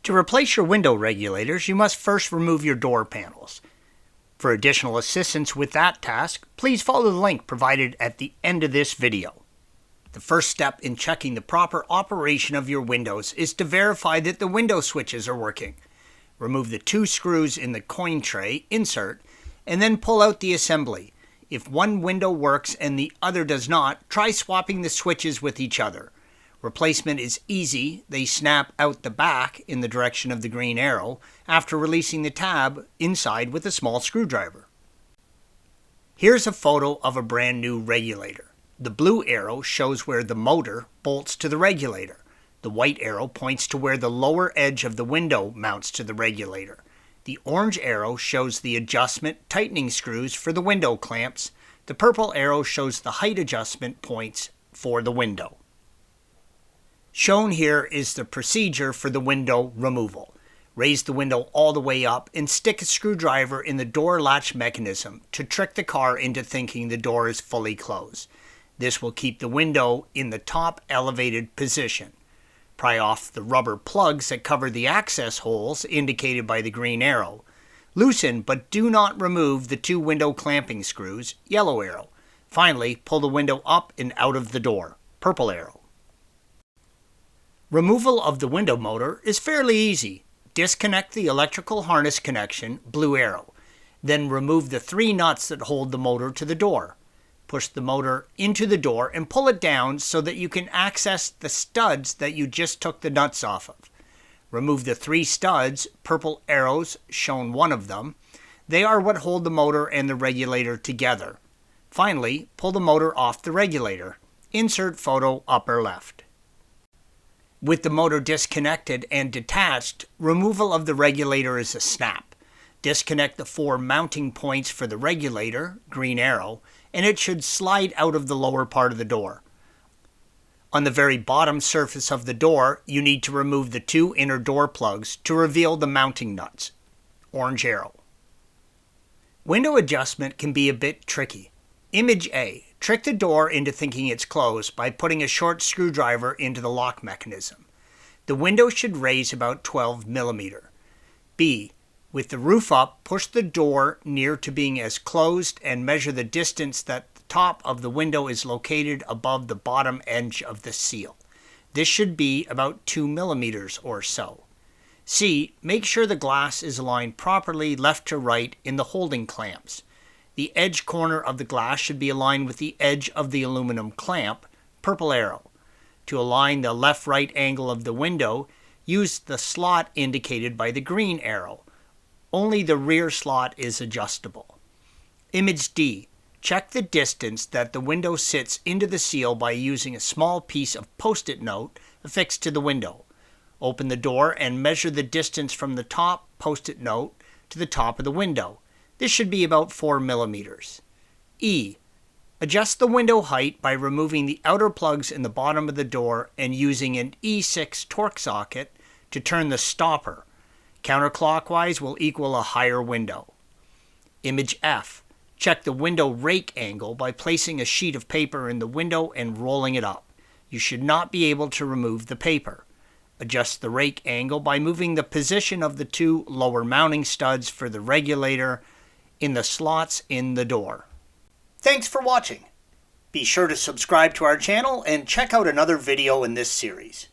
To replace your window regulators, you must first remove your door panels. For additional assistance with that task, please follow the link provided at the end of this video. The first step in checking the proper operation of your windows is to verify that the window switches are working. Remove the 2 screws in the coin tray insert and then pull out the assembly. If one window works and the other does not, try swapping the switches with each other. Replacement is easy. They snap out the back in the direction of the green arrow after releasing the tab inside with a small screwdriver. Here's a photo of a brand new regulator. The blue arrow shows where the motor bolts to the regulator. The white arrow points to where the lower edge of the window mounts to the regulator. The orange arrow shows the adjustment tightening screws for the window clamps. The purple arrow shows the height adjustment points for the window. Shown here is the procedure for the window removal. Raise the window all the way up and stick a screwdriver in the door latch mechanism to trick the car into thinking the door is fully closed. This will keep the window in the top elevated position. Pry off the rubber plugs that cover the access holes indicated by the green arrow. Loosen but do not remove the 2 window clamping screws, yellow arrow. Finally, pull the window up and out of the door, purple arrow. Removal of the window motor is fairly easy. Disconnect the electrical harness connection, blue arrow. Then remove the 3 nuts that hold the motor to the door. Push the motor into the door and pull it down so that you can access the studs that you just took the nuts off of. Remove the 3 studs, purple arrows shown one of them. They are what hold the motor and the regulator together. Finally, pull the motor off the regulator. Insert photo upper left. With the motor disconnected and detached, removal of the regulator is a snap. Disconnect the 4 mounting points for the regulator, green arrow, and it should slide out of the lower part of the door. On the very bottom surface of the door, you need to remove the 2 inner door plugs to reveal the mounting nuts, orange arrow. Window adjustment can be a bit tricky. Image A. Trick the door into thinking it's closed by putting a short screwdriver into the lock mechanism. The window should raise about 12 mm. B. With the roof up, push the door near to being as closed and measure the distance that the top of the window is located above the bottom edge of the seal. This should be about 2 mm or so. C. Make sure the glass is aligned properly left to right in the holding clamps. The edge corner of the glass should be aligned with the edge of the aluminum clamp, purple arrow. To align the left-right angle of the window, use the slot indicated by the green arrow. Only the rear slot is adjustable. Image D. Check the distance that the window sits into the seal by using a small piece of post-it note affixed to the window. Open the door and measure the distance from the top post-it note to the top of the window. This should be about 4 mm. E. Adjust the window height by removing the outer plugs in the bottom of the door and using an E6 torque socket to turn the stopper. Counterclockwise will equal a higher window. Image F. Check the window rake angle by placing a sheet of paper in the window and rolling it up. You should not be able to remove the paper. Adjust the rake angle by moving the position of the 2 lower mounting studs for the regulator in the slots in the door. Thanks for watching. Be sure to subscribe to our channel and check out another video in this series.